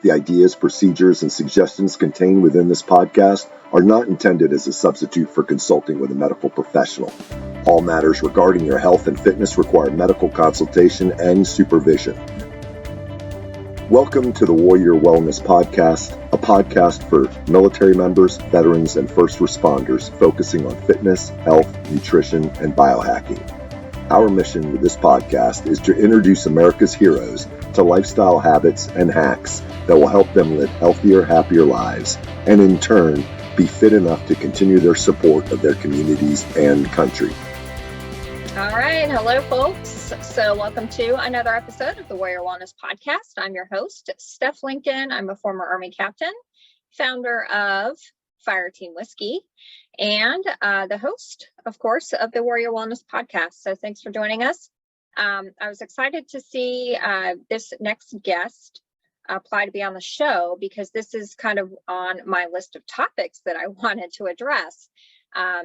The ideas, procedures, and suggestions contained within this podcast are not intended as a substitute for consulting with a medical professional. All matters regarding your health and fitness require medical consultation and supervision. Welcome to the Warrior Wellness Podcast, a podcast for military members, veterans, and first responders focusing on fitness, health, nutrition, and biohacking. Our mission with this podcast is to introduce America's heroes to lifestyle habits and hacks that will help them live healthier, happier lives, and in turn, be fit enough to continue their support of their communities and country. All right. Hello, folks. So welcome to another episode of the Warrior Wellness Podcast. I'm your host, Steph Lincoln. I'm a former Army captain, founder of Fire Team Whiskey, and the host, of course, of the Warrior Wellness Podcast. So thanks for joining us. I was excited to see this next guest apply to be on the show because this is kind of on my list of topics that I wanted to address.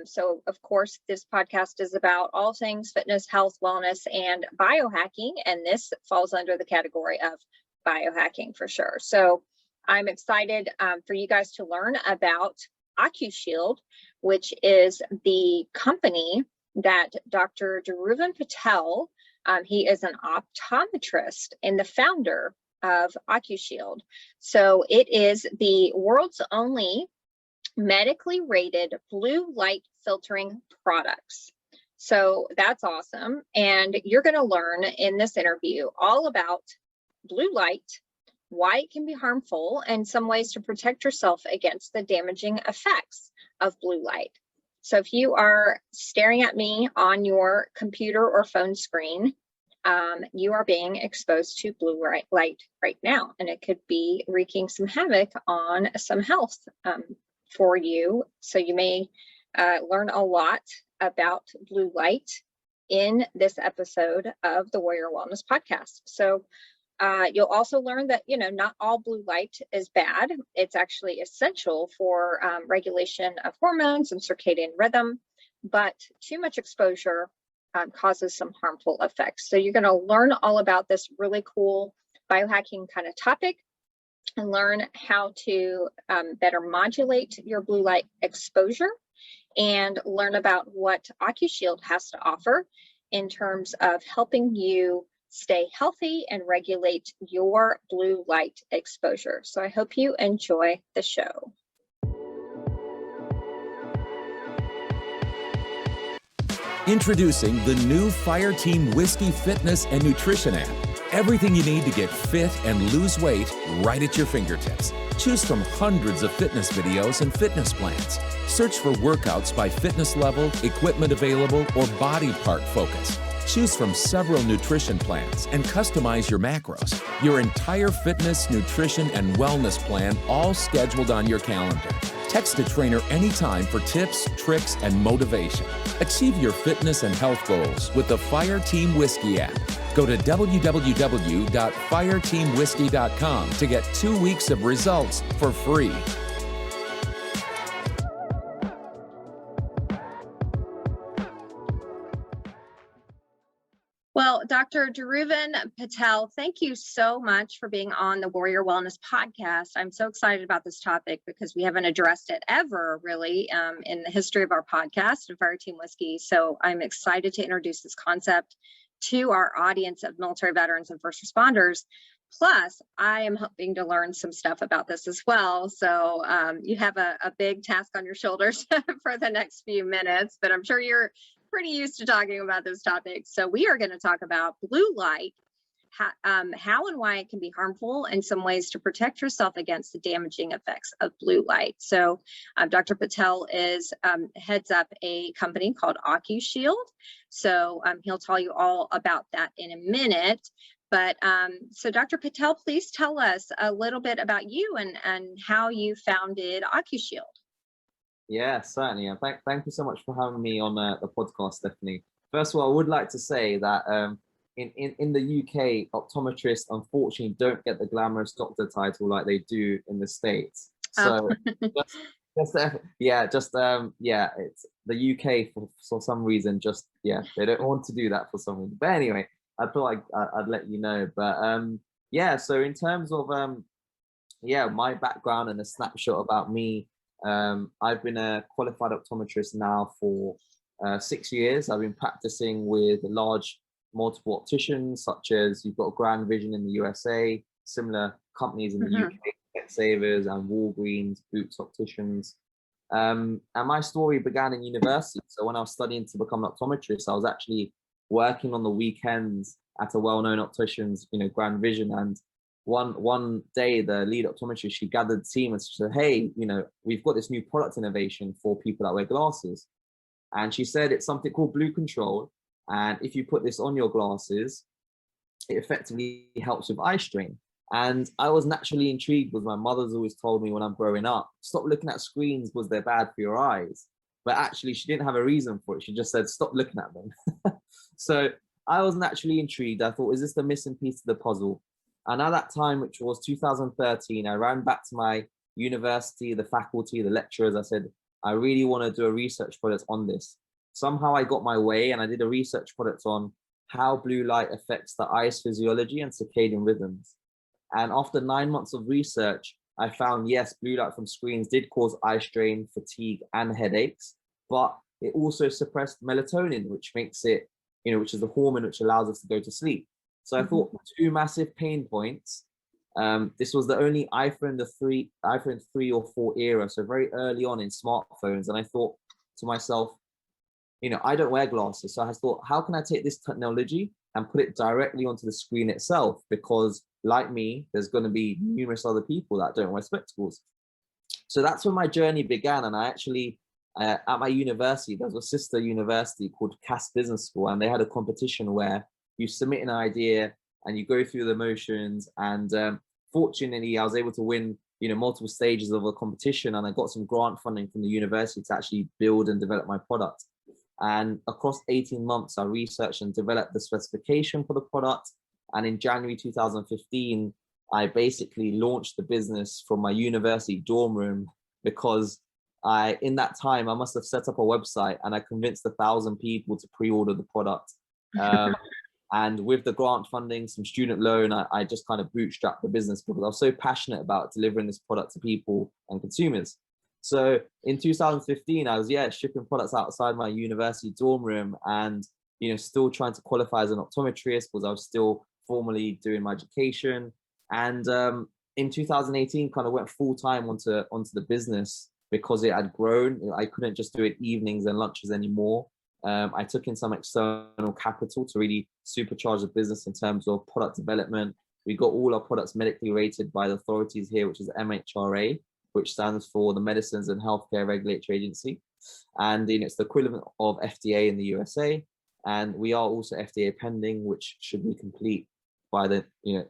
So, of course, this podcast is about all things fitness, health, wellness, and biohacking, and this falls under the category of biohacking for sure. So I'm excited for you guys to learn about AccuShield, which is the company that Dr. Dhruvan Patel, he is an optometrist and the founder of AccuShield. So it is the world's only medically rated blue light filtering products. So that's awesome. And you're going to learn in this interview all about blue light, why it can be harmful, and some ways to protect yourself against the damaging effects of blue light. So if you are staring at me on your computer or phone screen, you are being exposed to blue light right now, and it could be wreaking some havoc on some health for you. So you may learn a lot about blue light in this episode of the Warrior Wellness Podcast. So you'll also learn that, not all blue light is bad. It's actually essential for regulation of hormones and circadian rhythm, but too much exposure causes some harmful effects. So you're going to learn all about this really cool biohacking kind of topic and learn how to better modulate your blue light exposure and learn about what AccuShield has to offer in terms of helping you stay healthy and regulate your blue light exposure. So I hope you enjoy the show. Introducing the new Fire Team Whiskey Fitness and Nutrition app. Everything you need to get fit and lose weight right at your fingertips. Choose from hundreds of fitness videos and fitness plans. Search for workouts by fitness level, equipment available, or body part focus. Choose from several nutrition plans and customize your macros. Your entire fitness, nutrition, and wellness plan all scheduled on your calendar. Text a trainer anytime for tips, tricks, and motivation. Achieve your fitness and health goals with the Fire Team Whiskey app. Go to www.fireteamwhiskey.com to get 2 weeks of results for free. Well, Dr. Dhruvan Patel, thank you so much for being on the Warrior Wellness Podcast. I'm so excited about this topic because we haven't addressed it ever really in the history of our podcast of Fire Team Whiskey. So I'm excited to introduce this concept to our audience of military veterans and first responders. Plus, I am hoping to learn some stuff about this as well. So you have a big task on your shoulders for the next few minutes, but I'm sure you're pretty used to talking about this topic. So we are going to talk about blue light, how and why it can be harmful, and some ways to protect yourself against the damaging effects of blue light. So Dr. Patel heads up a company called AccuShield. So he'll tell you all about that in a minute. But so Dr. Patel, please tell us a little bit about you and how you founded AccuShield. Yeah, certainly. And thank you so much for having me on the podcast, Stephanie. First of all, I would like to say that in the UK, optometrists unfortunately don't get the glamorous doctor title like they do in the States. So it's the UK for some reason they don't want to do that for some reason. But anyway, I thought I'd let you know. But so in terms of yeah, my background and a snapshot about me. I've been a qualified optometrist now for 6 years. I've been practicing with large multiple opticians, such as you've got Grand Vision in the USA, similar companies in the UK, Savers and Walgreens, Boots Opticians. And my story began in university. So when I was studying to become an optometrist, I was actually working on the weekends at a well-known optician's, Grand Vision. And one day, the lead optometrist, she gathered the team and she said, "Hey, we've got this new product innovation for people that wear glasses." And she said it's something called Blue Control. And if you put this on your glasses, it effectively helps with eye strain. And I was naturally intrigued because my mother's always told me when I'm growing up, stop looking at screens because they're bad for your eyes. But actually, she didn't have a reason for it. She just said, stop looking at them. So I was naturally intrigued. I thought, is this the missing piece of the puzzle? And at that time, which was 2013, I ran back to my university, the faculty, the lecturers. I said, I really want to do a research project on this. Somehow I got my way and I did a research project on how blue light affects the eye's physiology and circadian rhythms. And after 9 months of research, I found, yes, blue light from screens did cause eye strain, fatigue, and headaches, but it also suppressed melatonin, which makes it, which is the hormone which allows us to go to sleep. So I thought two massive pain points. This was the only iPhone 3 or 4 era, so very early on in smartphones. And I thought to myself, I don't wear glasses. So I thought, how can I take this technology and put it directly onto the screen itself? Because like me, there's going to be numerous other people that don't wear spectacles. So that's when my journey began. And I actually, at my university, there was a sister university called Cass Business School, and they had a competition where you submit an idea and you go through the motions. And fortunately, I was able to win, multiple stages of a competition, and I got some grant funding from the university to actually build and develop my product. And across 18 months, I researched and developed the specification for the product. And in January 2015, I basically launched the business from my university dorm room, because in that time, I must have set up a website and I convinced 1,000 people to pre-order the product. And with the grant funding, some student loan, I just kind of bootstrapped the business because I was so passionate about delivering this product to people and consumers. So in 2015, I was, shipping products outside my university dorm room and, still trying to qualify as an optometrist because I was still formally doing my education. And in 2018, kind of went full time onto the business because it had grown. I couldn't just do it evenings and lunches anymore. I took in some external capital to really supercharge the business in terms of product development. We got all our products medically rated by the authorities here, which is MHRA, which stands for the Medicines and Healthcare Regulatory Agency. And it's the equivalent of FDA in the USA. And we are also FDA pending, which should be complete by the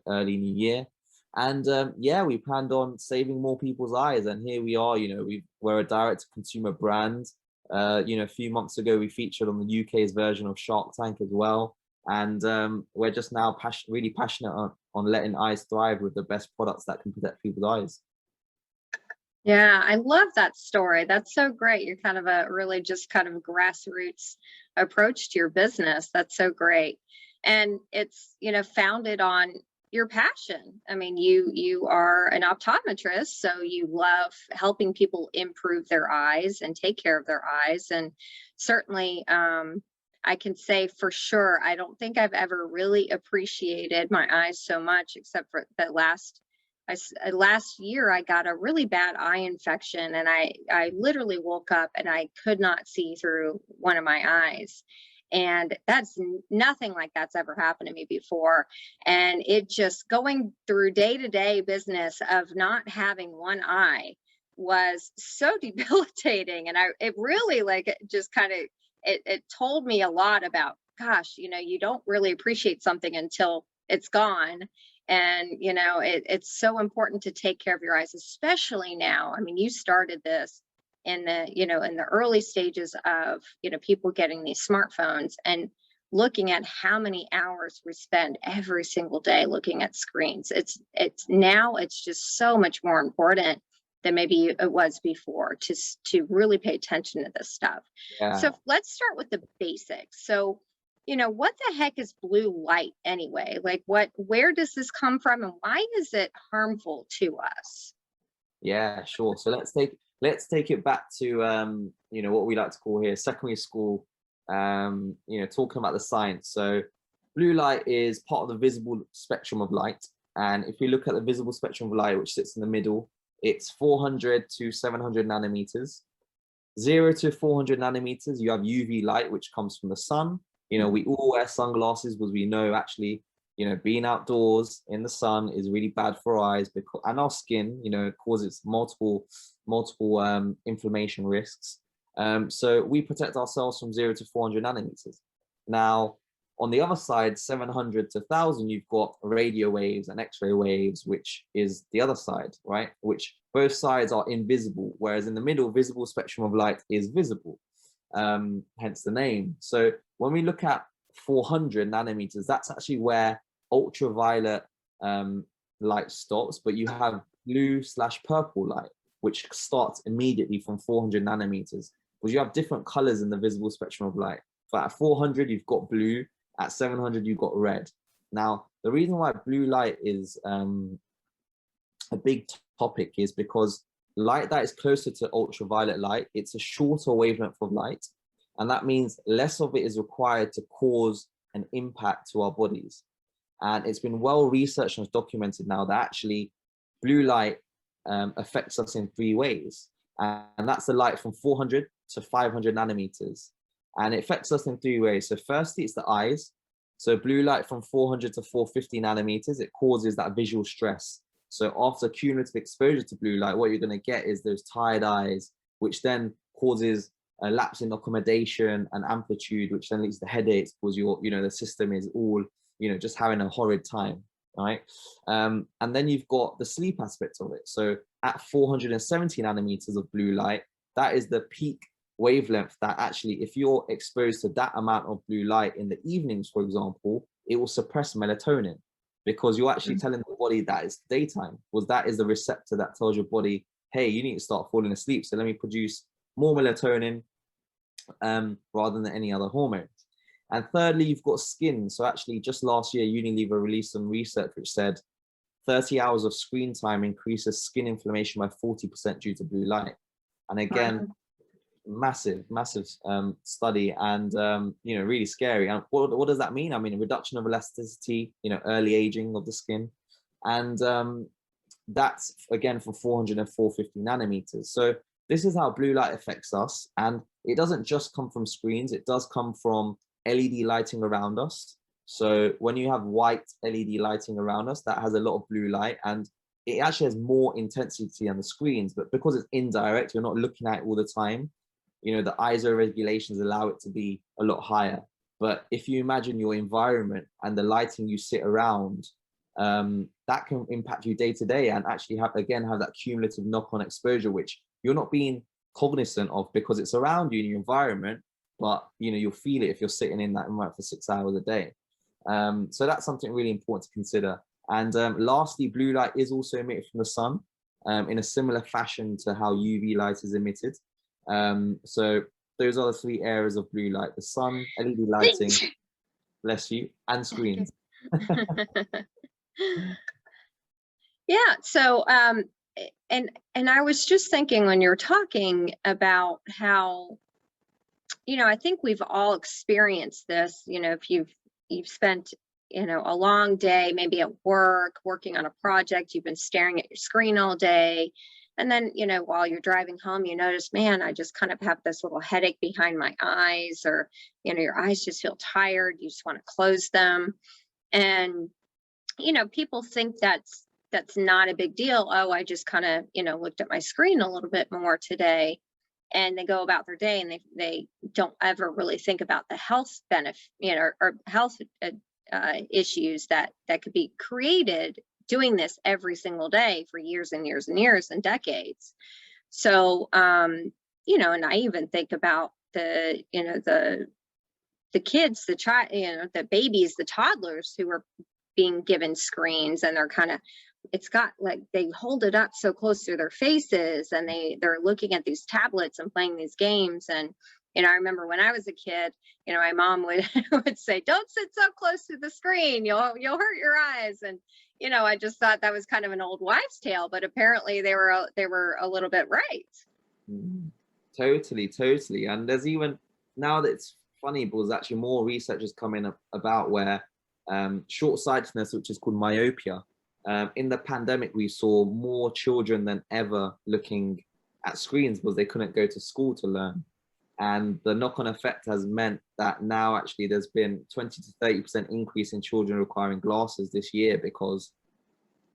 early new year. And we planned on saving more people's eyes. And here we are, we're a direct to consumer brand. A few months ago, we featured on the UK's version of Shark Tank as well. And we're just now really passionate on letting eyes thrive with the best products that can protect people's eyes. Yeah, I love that story. That's so great. You're kind of a really just kind of grassroots approach to your business. That's so great. And it's, founded on your passion. I mean, you are an optometrist, so you love helping people improve their eyes and take care of their eyes. And certainly, I can say for sure, I don't think I've ever really appreciated my eyes so much, except for that last year, I got a really bad eye infection, and I literally woke up and I could not see through one of my eyes. And that's nothing like that's ever happened to me before. And it just going through day-to-day business of not having one eye was so debilitating. And it really it told me a lot about, gosh, you don't really appreciate something until it's gone. And, it's so important to take care of your eyes, especially now. I mean, you started this in the early stages of, people getting these smartphones and looking at how many hours we spend every single day looking at screens. It's just so much more important than maybe it was before to really pay attention to this stuff. Yeah. So let's start with the basics. So, what the heck is blue light anyway? Like where does this come from and why is it harmful to us? Yeah, sure. So let's take it back to what we like to call here secondary school. Talking about the science. So blue light is part of the visible spectrum of light, and if you look at the visible spectrum of light, which sits in the middle, it's 400 to 700 nanometers. 0 to 400 nanometers, you have UV light, which comes from the sun. We all wear sunglasses because we know actually, being outdoors in the sun is really bad for our eyes because and our skin, causes multiple inflammation risks. So we protect ourselves from 0 to 400 nanometers. Now, on the other side, 700 to 1000, you've got radio waves and X-ray waves, which is the other side, right? Which both sides are invisible, whereas in the middle, visible spectrum of light is visible, hence the name. So when we look at 400 nanometers, that's actually where ultraviolet light stops, but you have blue/purple light, which starts immediately from 400 nanometers, because you have different colors in the visible spectrum of light. So at 400, you've got blue. At 700, you've got red. Now, the reason why blue light is a big topic is because light that is closer to ultraviolet light, it's a shorter wavelength of light, and that means less of it is required to cause an impact to our bodies. And it's been well researched and documented now that actually blue light affects us in 3 ways, and that's the light from 400 to 500 nanometers. And it affects us in 3 ways. So firstly, it's the eyes. So blue light from 400 to 450 nanometers, it causes that visual stress. So after cumulative exposure to blue light, what you're going to get is those tired eyes, which then causes a lapse in accommodation and amplitude, which then leads to headaches because the system is all, just having a horrid time, right? And then you've got the sleep aspect of it. So at 470 nanometers of blue light, that is the peak wavelength that actually, if you're exposed to that amount of blue light in the evenings, for example, it will suppress melatonin, because you're actually telling the body that it's daytime, because that is the receptor that tells your body, hey, you need to start falling asleep, so let me produce more melatonin rather than any other hormone. And thirdly, you've got skin. So actually, just last year, Unilever released some research which said 30 hours of screen time increases skin inflammation by 40% due to blue light. And again, massive study, and really scary. And what does that mean? I mean, a reduction of elasticity, early aging of the skin, and that's again from 400 and 450 nanometers. So this is how blue light affects us, and it doesn't just come from screens, it does come from LED lighting around us. So when you have white LED lighting around us, that has a lot of blue light, and it actually has more intensity on the screens, but because it's indirect, you're not looking at it all the time, the ISO regulations allow it to be a lot higher. But if you imagine your environment and the lighting you sit around, that can impact you day to day, and actually have that cumulative knock-on exposure, which you're not being cognizant of because it's around you in your environment, but you'll feel it if you're sitting in that environment for 6 hours a day. So that's something really important to consider. And lastly, blue light is also emitted from the sun in a similar fashion to how UV light is emitted. So those are the 3 areas of blue light: the sun, LED lighting, bless you, and screens. Yeah. So, and I was just thinking when you're talking about how, I think we've all experienced this, if you've spent, a long day, maybe at work, working on a project, you've been staring at your screen all day. And then, while you're driving home, you notice, man, I just kind of have this little headache behind my eyes, or, your eyes just feel tired. You just want to close them. And, people think that's not a big deal. Oh, I just kind of, looked at my screen a little bit more today, and they go about their day, and they don't ever really think about the health benefit, or health issues that could be created doing this every single day for years and years and years and decades. So, and I even think about the kids, the babies, the toddlers who are being given screens, and they're it's got like, they hold it up so close to their faces, and they're looking at these tablets and playing these games. And I remember when I was a kid, my mom would say, "Don't sit so close to the screen. You'll hurt your eyes." And I just thought that was kind of an old wives' tale, but apparently they were a little bit right. Mm. Totally. And there's even now that it's funny because actually more research is coming up about where short-sightedness, which is called myopia, in the pandemic we saw more children than ever looking at screens because they couldn't go to school to learn. And the knock-on effect has meant that now actually there's been 20 to 30% increase in children requiring glasses this year because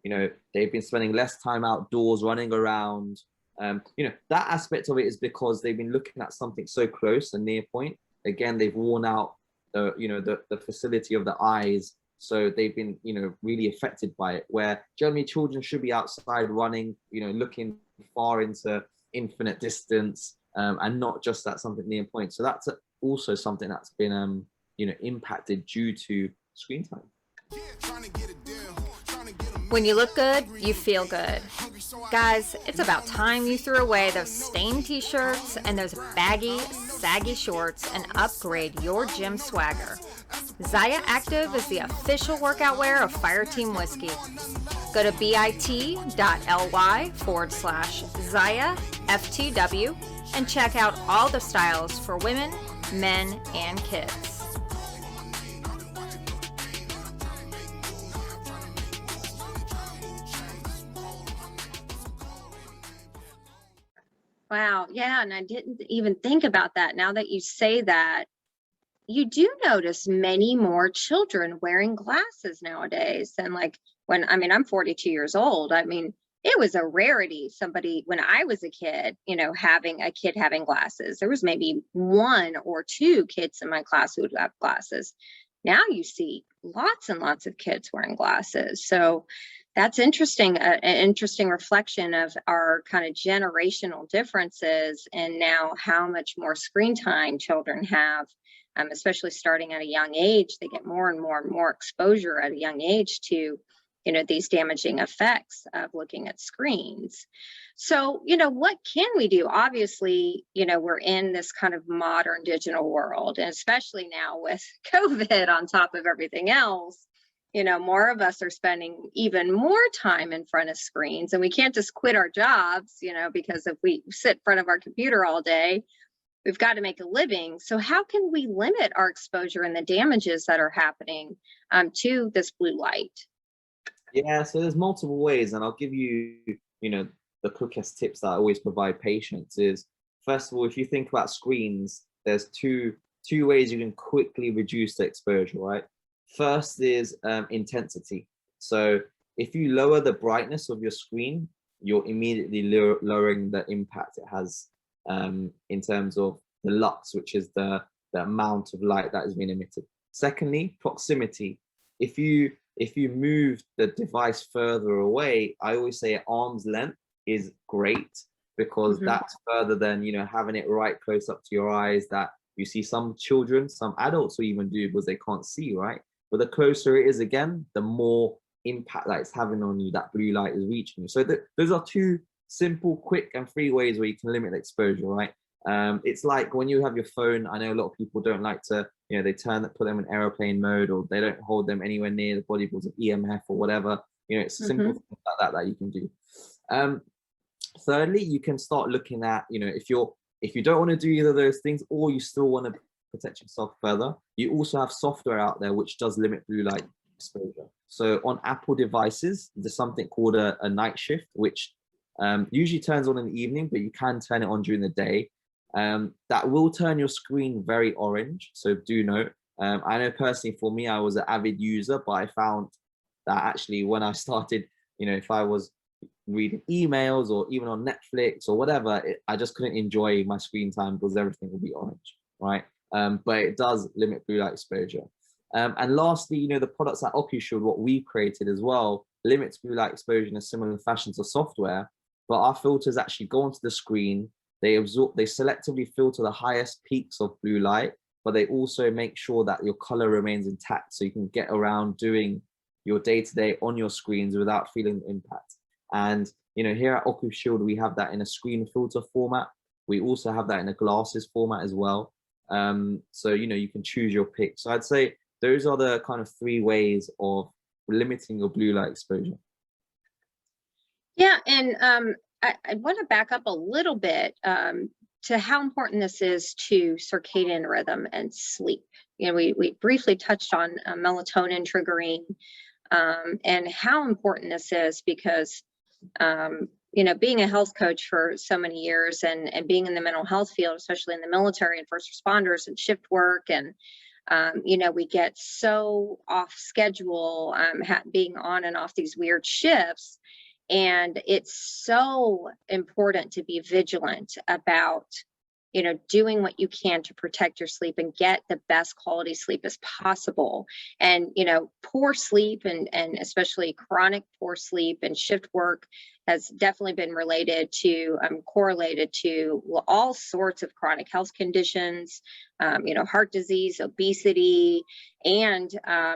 they've been spending less time outdoors running around. That aspect of it is because they've been looking at something so close and near point. Again, they've worn out the facility of the eyes, so they've been really affected by it, where generally children should be outside running, looking far into infinite distance, and not just at something near point. So that's also something that's been impacted due to screen time. When you look good, you feel good. Guys, it's about time you threw away those stained t-shirts and those baggy, saggy shorts and upgrade your gym swagger. Zaya Active is the official workout wear of Fireteam Whiskey. Go to bit.ly/Zaya FTW and check out all the styles for women, men, and kids. Wow. Yeah. And I didn't even think about that. Now that you say that, you do notice many more children wearing glasses nowadays than I'm 42 years old. I mean, it was a rarity. When I was a kid, having a kid having glasses, there was maybe 1 or 2 kids in my class who would have glasses. Now you see lots and lots of kids wearing glasses. So that's interesting, an interesting reflection of our kind of generational differences and now how much more screen time children have, especially starting at a young age. They get more and more and more exposure at a young age to, these damaging effects of looking at screens. So, what can we do? Obviously, we're in this kind of modern digital world, and especially now with COVID on top of everything else, more of us are spending even more time in front of screens, and we can't just quit our jobs, because if we sit in front of our computer all day, we've got to make a living. So how can we limit our exposure and the damages that are happening to this blue light? Yeah, so there's multiple ways, and I'll give you, the quickest tips that I always provide patients is, first of all, if you think about screens, there's two ways you can quickly reduce the exposure, right? First is intensity. So if you lower the brightness of your screen, you're immediately lowering the impact it has in terms of the lux, which is the amount of light that is being emitted. Secondly, proximity. If you move the device further away, I always say at arm's length is great, because that's further than having it right close up to your eyes, that you see some children, some adults will even do because they can't see, right? But the closer it is, again, the more impact that it's having on you, that blue light is reaching you. So those are 2 simple, quick and free ways where you can limit the exposure, right? It's like when you have your phone, I know a lot of people don't like to, they put them in airplane mode, or they don't hold them anywhere near the body because of EMF or whatever. It's simple things like that you can do. Thirdly, you can start looking at, if you don't want to do either of those things, or you still want to protect yourself further, you also have software out there which does limit blue light exposure. So on Apple devices, there's something called a night shift, which usually turns on in the evening, but you can turn it on during the day. That will turn your screen very orange. So do note, I know personally for me, I was an avid user, but I found that actually when I started, if I was reading emails or even on Netflix or whatever, I just couldn't enjoy my screen time because everything would be orange, right? But it does limit blue light exposure. And lastly, the products like OcuShield, what we created as well, limits blue light exposure in a similar fashion to software, but our filters actually go onto the screen. They selectively filter the highest peaks of blue light, but they also make sure that your color remains intact, so you can get around doing your day-to-day on your screens without feeling the impact. And here at OcuShield, we have that in a screen filter format. We also have that in a glasses format as well. So you can choose your pick. So I'd say those are the kind of 3 ways of limiting your blue light exposure. Yeah, and I want to back up a little bit to how important this is to circadian rhythm and sleep. We briefly touched on melatonin triggering and how important this is because, being a health coach for so many years and being in the mental health field, especially in the military and first responders and shift work and we get so off schedule, being on and off these weird shifts. And it's so important to be vigilant about, doing what you can to protect your sleep and get the best quality sleep as possible. And, poor sleep and especially chronic poor sleep and shift work has definitely been correlated to all sorts of chronic health conditions, heart disease, obesity, and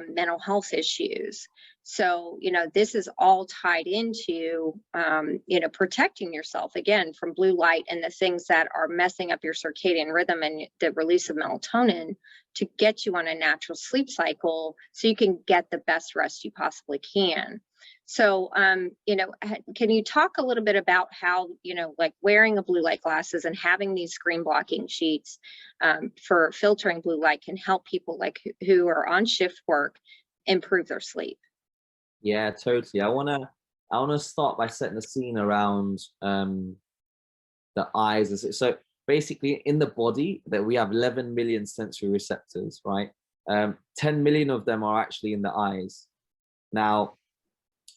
mental health issues. So, this is all tied into, protecting yourself again from blue light and the things that are messing up your circadian rhythm and the release of melatonin to get you on a natural sleep cycle so you can get the best rest you possibly can. So, can you talk a little bit about how, like wearing a blue light glasses and having these screen blocking sheets for filtering blue light can help people like who are on shift work improve their sleep? Yeah, totally. I wanna start by setting the scene around the eyes. So basically, in the body, that we have 11 million sensory receptors, right? 10 million of them are actually in the eyes. Now,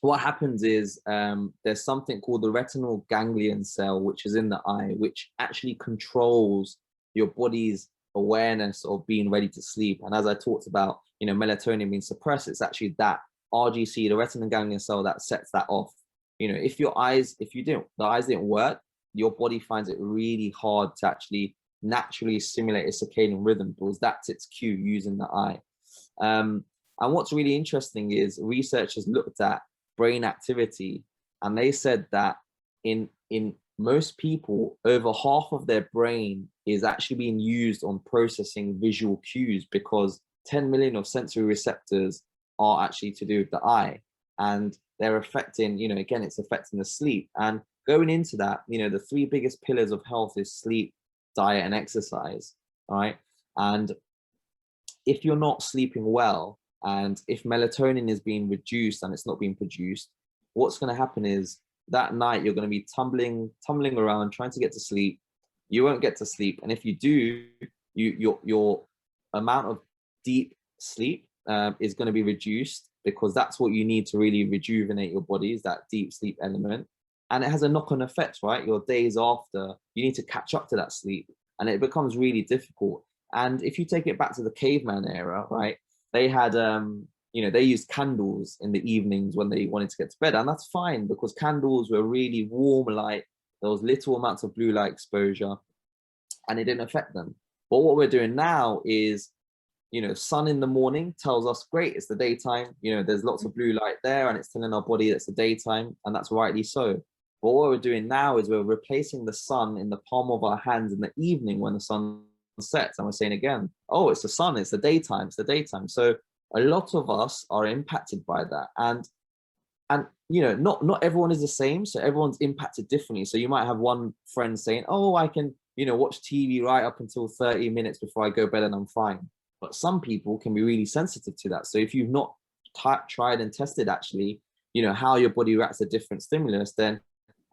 what happens is there's something called the retinal ganglion cell, which is in the eye, which actually controls your body's awareness of being ready to sleep. And as I talked about, melatonin being suppressed, it's actually that RGC, the retinal ganglion cell, that sets that off. If the eyes didn't work, your body finds it really hard to actually naturally simulate a circadian rhythm because that's its cue using the eye. And what's really interesting is researchers looked at brain activity, and they said that in most people, over half of their brain is actually being used on processing visual cues because 10 million of sensory receptors are actually to do with the eye, and they're affecting, again, it's affecting the sleep. And going into that, the three biggest pillars of health is sleep, diet, and exercise, right? And if you're not sleeping well, and if melatonin is being reduced and it's not being produced, what's going to happen is that night you're going to be tumbling around trying to get to sleep. You won't get to sleep, and if you do, your amount of deep sleep is going to be reduced because that's what you need to really rejuvenate your body, is that deep sleep element. And it has a knock-on effect, right? Your days after, you need to catch up to that sleep, and it becomes really difficult. And if you take it back to the caveman era, right, they had they used candles in the evenings when they wanted to get to bed, and that's fine because candles were really warm light. There was little amounts of blue light exposure and it didn't affect them. But what we're doing now is, sun in the morning tells us, great, it's the daytime, there's lots of blue light there, and it's telling our body it's the daytime, and that's rightly so. But what we're doing now is we're replacing the sun in the palm of our hands in the evening when the sun sets, and we're saying again, oh, it's the sun, it's the daytime, it's the daytime. So a lot of us are impacted by that, and not everyone is the same, so everyone's impacted differently. So you might have one friend saying, oh, I can watch TV right up until 30 minutes before I go to bed and I'm fine. But some people can be really sensitive to that. So if you've not tried and tested actually, how your body reacts to different stimulus, then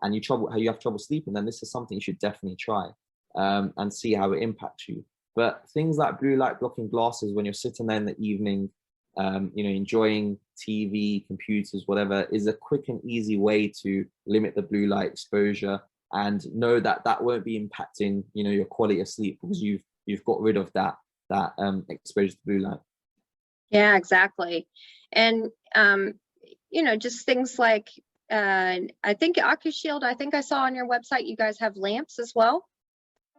and you have trouble sleeping, then this is something you should definitely try and see how it impacts you. But things like blue light blocking glasses when you're sitting there in the evening, enjoying TV, computers, whatever, is a quick and easy way to limit the blue light exposure and know that that won't be impacting, your quality of sleep because you've got rid of that exposure to blue light. Yeah, exactly. And, just things like, I think AccuShield, I think I saw on your website, you guys have lamps as well.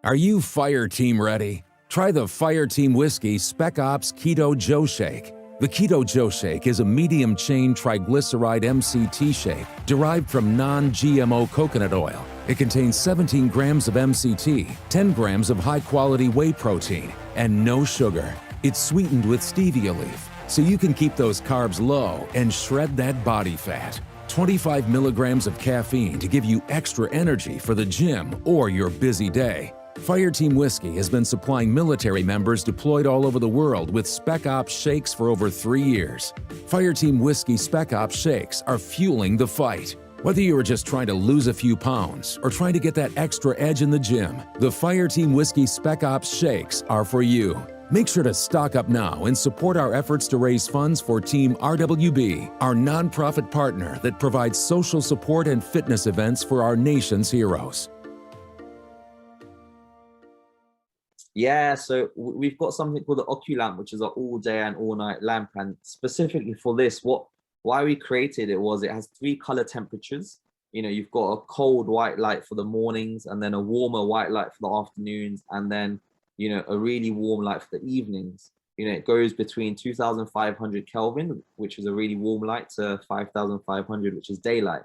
Are you fire team ready? Try the Fire Team Whiskey Spec Ops Keto Joe Shake. The Keto Joe Shake is a medium-chain triglyceride MCT shake derived from non-GMO coconut oil. It contains 17 grams of MCT, 10 grams of high-quality whey protein, and no sugar. It's sweetened with stevia leaf. so you can keep those carbs low and shred that body fat. 25 milligrams of caffeine to give you extra energy for the gym or your busy day. Fireteam Whiskey has been supplying military members deployed all over the world with Spec Ops shakes for over 3 years. Fireteam Whiskey Spec Ops shakes are fueling the fight. Whether you are just trying to lose a few pounds or trying to get that extra edge in the gym, the Fireteam Whiskey Spec Ops shakes are for you. Make sure to stock up now and support our efforts to raise funds for Team RWB, our nonprofit partner that provides social support and fitness events for our nation's heroes. Yeah, so we've got something called the OcuLamp, which is an all day and all night lamp. And specifically for this, why we created it was it has 3 color temperatures. You know, you've got a cold white light for the mornings, and then a warmer white light for the afternoons, and then, you know, a really warm light for the evenings. You know, it goes between 2,500 Kelvin, which is a really warm light, to 5,500, which is daylight.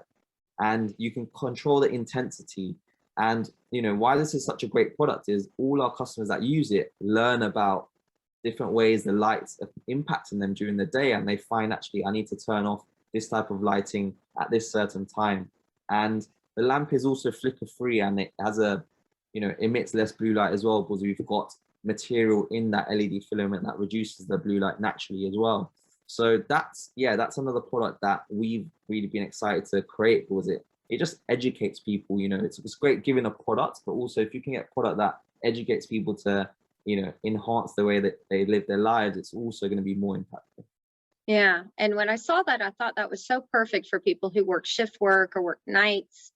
And you can control the intensity. And, you know, why this is such a great product is all our customers that use it learn about different ways the lights are impacting them during the day. And they find, actually, I need to turn off this type of lighting at this certain time. And the lamp is also flicker free, and it has a, you know, emits less blue light as well, because we've got material in that LED filament that reduces the blue light naturally as well. So that's another product that we've really been excited to create, because it just educates people. You know, it's great giving a product, but also if you can get a product that educates people to, you know, enhance the way that they live their lives, it's also going to be more impactful. Yeah. And when I saw that, I thought that was so perfect for people who work shift work or work nights,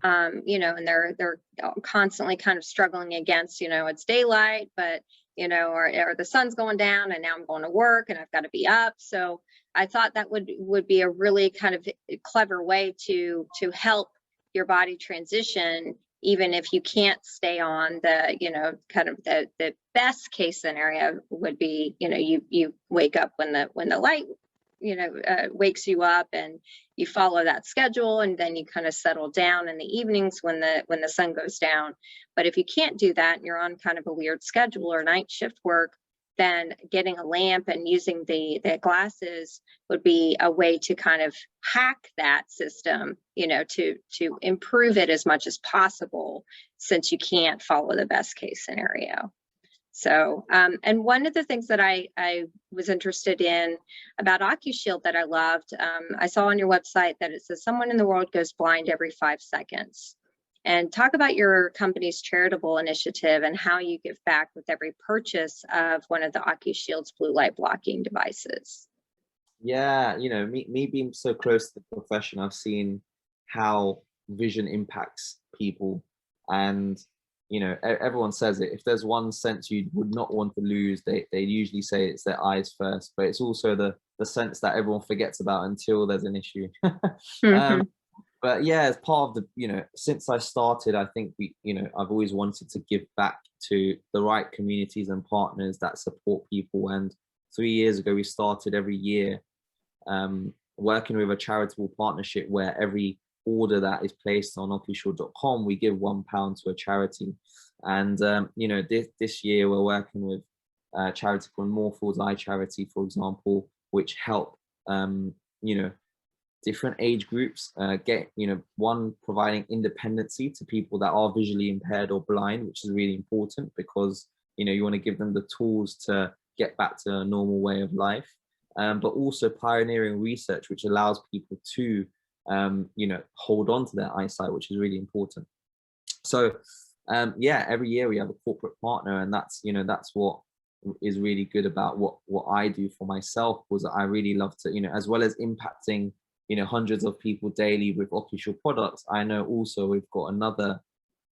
you know, and they're constantly kind of struggling against, you know, it's daylight, but, you know, or the sun's going down and now I'm going to work and I've got to be up. So I thought that would be a really kind of clever way to help your body transition, even if you can't stay on the, you know, kind of the best case scenario would be, you know, you wake up when the light, you know, wakes you up, and you follow that schedule, and then you kind of settle down in the evenings when the sun goes down. But if you can't do that and you're on kind of a weird schedule or night shift work, then getting a lamp and using the glasses would be a way to kind of hack that system, you know, to improve it as much as possible, since you can't follow the best case scenario. So, and one of the things that I was interested in about OcuShield that I loved, I saw on your website that it says someone in the world goes blind every 5 seconds. And talk about your company's charitable initiative and how you give back with every purchase of one of the OcuShield's blue light blocking devices. Yeah, you know, me being so close to the profession, I've seen how vision impacts people. And, you know, everyone says it. If there's one sense you would not want to lose, they usually say it's their eyes first, but it's also the sense that everyone forgets about until there's an issue. But yeah, as part of the, you know, since I started, I think I've always wanted to give back to the right communities and partners that support people. And 3 years ago, we started every year working with a charitable partnership where every order that is placed on OcuShield.com, we give £1 to a charity. And, you know, this year we're working with a charity called Moorfields Eye Charity, for example, which help, you know, different age groups get, you know, one, providing independency to people that are visually impaired or blind, which is really important, because, you know, you want to give them the tools to get back to a normal way of life, but also pioneering research which allows people to, you know, hold on to their eyesight, which is really important. So yeah, every year we have a corporate partner, and that's, you know, that's what is really good about what I do for myself, was that I really love to, you know, as well as impacting, you know, hundreds of people daily with OcuShield products, I know also we've got another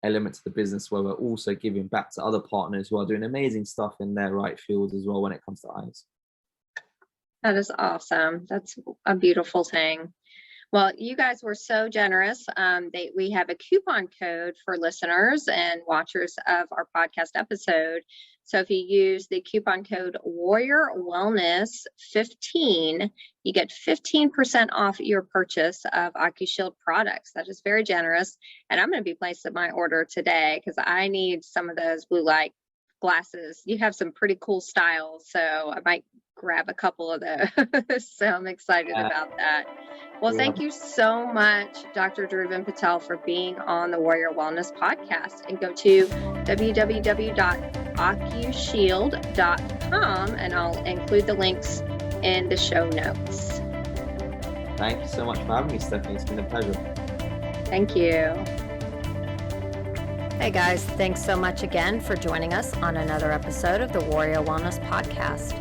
element to the business where we're also giving back to other partners who are doing amazing stuff in their right fields as well when it comes to eyes. That is awesome. That's a beautiful thing. Well, you guys were so generous. We have a coupon code for listeners and watchers of our podcast episode. So if you use the coupon code Warrior Wellness 15, you get 15% off your purchase of OcuShield products. That is very generous. And I'm going to be placing my order today because I need some of those blue light glasses. You have some pretty cool styles, so I might grab a couple of those. So I'm excited about that. Well, thank you so much, Dr. Dhruvan Patel, for being on the Warrior Wellness Podcast. And go to www.accushield.com, and I'll include the links in the show notes. Thank you so much for having me, Stephanie. It's been a pleasure. Thank you. Hey guys, thanks so much again for joining us on another episode of the Warrior Wellness Podcast.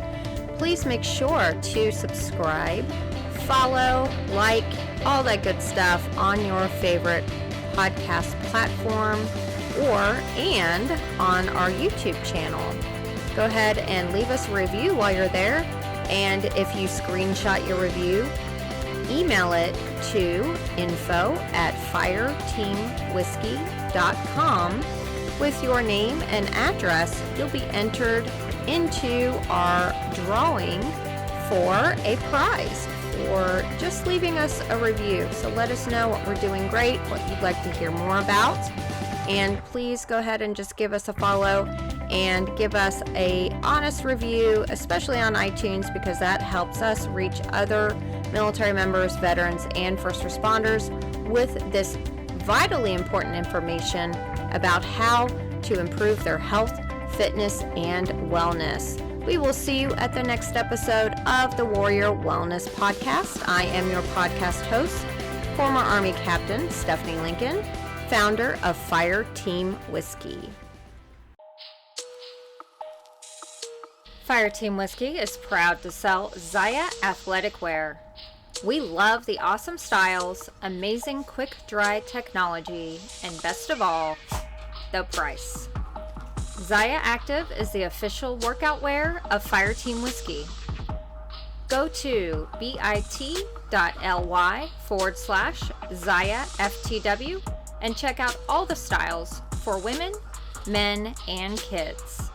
Please make sure to subscribe, follow, like, all that good stuff on your favorite podcast platform and on our YouTube channel. Go ahead and leave us a review while you're there. And if you screenshot your review, email it to info@fireteamwhiskey.com with your name and address. You'll be entered into our drawing for a prize for just leaving us a review. So let us know what we're doing great, what you'd like to hear more about, and please go ahead and just give us a follow and give us a honest review, especially on iTunes, because that helps us reach other military members, veterans, and first responders with this vitally important information about how to improve their health, fitness, and wellness. We will see you at the next episode of the Warrior Wellness Podcast. I am your podcast host, former Army Captain Stephanie Lincoln, founder of Fire Team Whiskey. Fire Team Whiskey is proud to sell Zaya athletic wear. We love the awesome styles, amazing quick dry technology, and best of all, the price. Zaya Active is the official workout wear of Fire Team Whiskey. Go to bit.ly/Zaya FTW and check out all the styles for women, men, and kids.